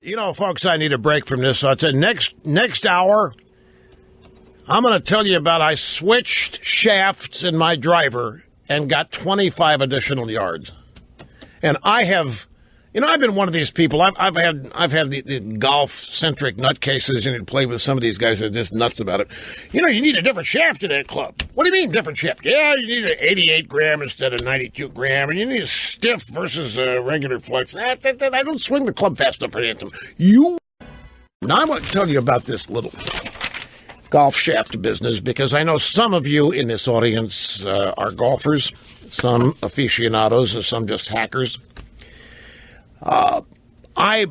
You know, folks, I need a break from this. So it's a next hour. I'm going to tell you about I switched shafts in my driver and got 25 additional yards. And I have, you know, I've been one of these people. I've had the golf centric nutcases and play with some of these guys that are just nuts about it. You know, you need a different shaft in that club. What do you mean different shaft? Yeah, you need an 88 gram instead of 92 gram, and you need a stiff versus a regular flex. I don't swing the club fast enough for Anthem. Now I want to tell you about this little golf shaft business because I know some of you in this audience are golfers, some aficionados, and some just hackers. I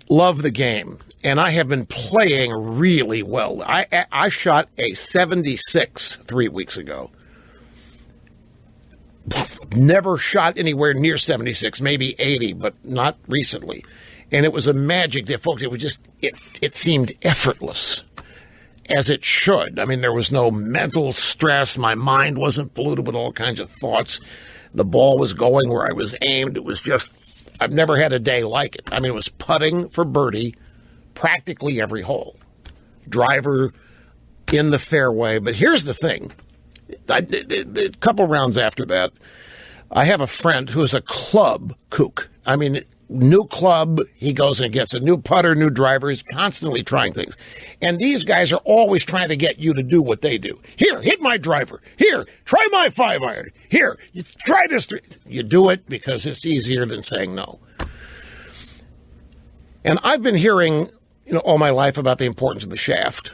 love the game, and I have been playing really well. I shot a 76 3 weeks ago. Never shot anywhere near 76, maybe 80, but not recently. And it was a magic that, folks, it was just, it seemed effortless, as it should. I mean, there was no mental stress. My mind wasn't polluted with all kinds of thoughts. The ball was going where I was aimed. It was just, I've never had a day like it. I mean, it was putting for birdie practically every hole. Driver in the fairway. But here's the thing. A couple rounds after that, I have a friend who is a club kook. I mean, new club, he goes and gets a new putter, new driver. He's constantly trying things. And these guys are always trying to get you to do what they do. Here, hit my driver. Here, try my 5-iron. Here, you try this. You do it because it's easier than saying no. And I've been hearing, you know, all my life about the importance of the shaft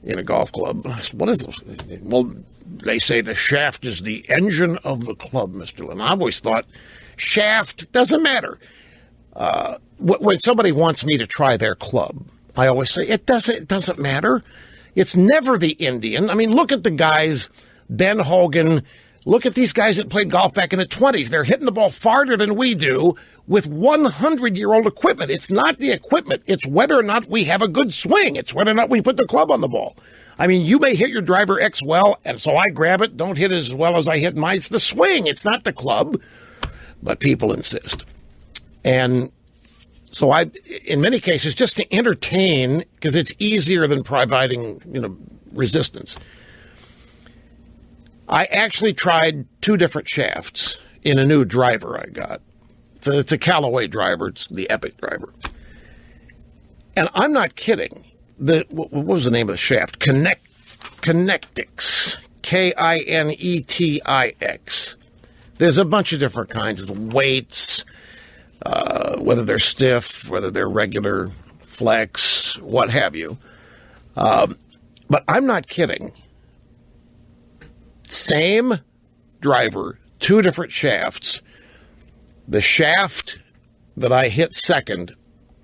in a golf club. What is this? Well, they say the shaft is the engine of the club, Mr. Lynn. I've always thought shaft doesn't matter. When somebody wants me to try their club, I always say it doesn't matter. It's never the Indian. I mean, look at the guys, Ben Hogan. Look at these guys that played golf back in the 20s. They're hitting the ball farther than we do with 100-year-old equipment. It's not the equipment. It's whether or not we have a good swing. It's whether or not we put the club on the ball. I mean, you may hit your driver X well, and so I grab it. Don't hit as well as I hit mine. It's the swing. It's not the club. But people insist. And so in many cases, just to entertain, because it's easier than providing, you know, resistance, I actually tried 2 different shafts in a new driver I got. It's a Callaway driver. It's the Epic driver. And I'm not kidding. What was the name of the shaft? Kinetix. Kinetix. There's a bunch of different kinds of weights, whether they're stiff, whether they're regular, flex, what have you. But I'm not kidding. Same driver, 2 different shafts. The shaft that I hit second,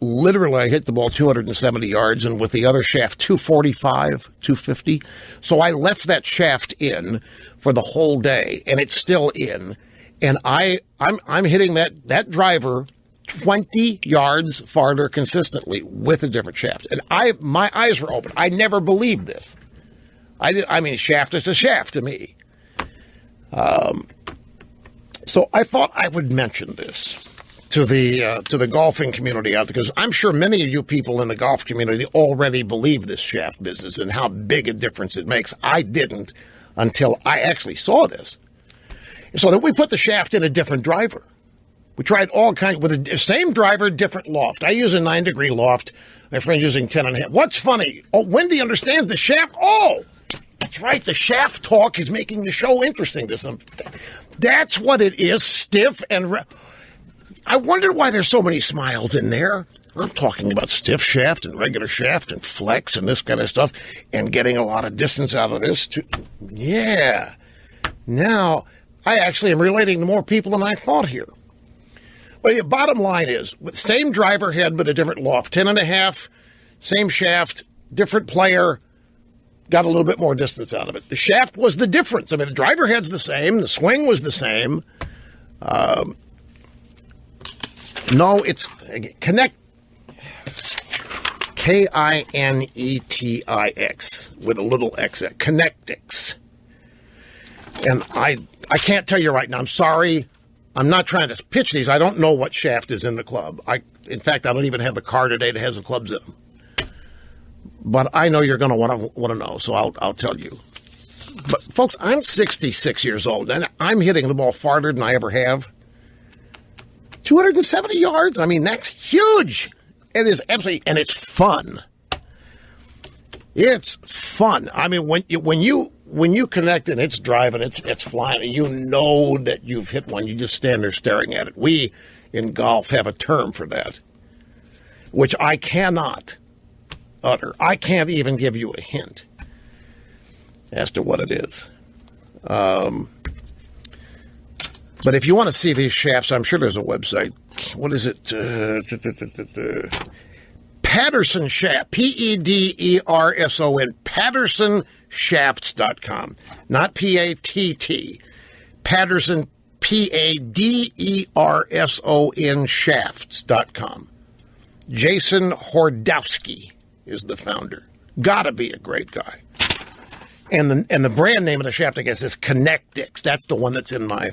literally I hit the ball 270 yards, and with the other shaft, 245, 250. So I left that shaft in for the whole day, and it's still in. And I'm hitting that driver 20 yards farther consistently with a different shaft. And my eyes were open. I never believed this. I mean, shaft is a shaft to me. So I thought I would mention this to the golfing community out there, because I'm sure many of you people in the golf community already believe this shaft business and how big a difference it makes. I didn't until I actually saw this. So that we put the shaft in a different driver. We tried all kinds with the same driver, different loft. I use a 9-degree loft. My friend using 10.5. What's funny? Oh, Wendy understands the shaft. Oh, that's right. The shaft talk is making the show interesting to some. That's what it is. Stiff and. I wonder why there's so many smiles in there. I'm talking about stiff shaft and regular shaft and flex and this kind of stuff, and getting a lot of distance out of this too. Yeah. Now I actually am relating to more people than I thought here. But the bottom line is, with same driver head but a different loft, 10.5, same shaft, different player, got a little bit more distance out of it. The shaft was the difference. I mean, the driver head's the same, the swing was the same. No, it's Kinetix, Kinetix with a little X, Kinetix. And I can't tell you right now. I'm sorry. I'm not trying to pitch these. I don't know what shaft is in the club. In fact, I don't even have the car today that has the clubs in them. But I know you're going to want to know, so I'll tell you. But folks, I'm 66 years old, and I'm hitting the ball farther than I ever have. 270 yards. I mean, that's huge. It is absolutely, and it's fun. It's fun. I mean, when you connect and it's driving, it's flying, and you know that you've hit one, you just stand there staring at it. We in golf have a term for that, which I cannot utter. I can't even give you a hint as to what it is. But if you want to see these shafts, I'm sure there's a website. What is it? Patterson Shaft, Pederson, pattersonshafts.com. Not P-A-T-T. Patterson, P-A-D-E-R-S-O-N shafts.com. Jason Hordowski is the founder. Gotta be a great guy. And the brand name of the shaft, I guess, is Connectix. That's the one that's in my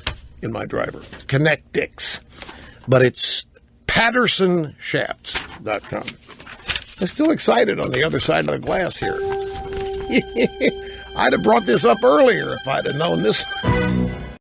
driver. Connectix. But it's pattersonshafts.com. I'm still excited on the other side of the glass here. I'd have brought this up earlier if I'd have known this.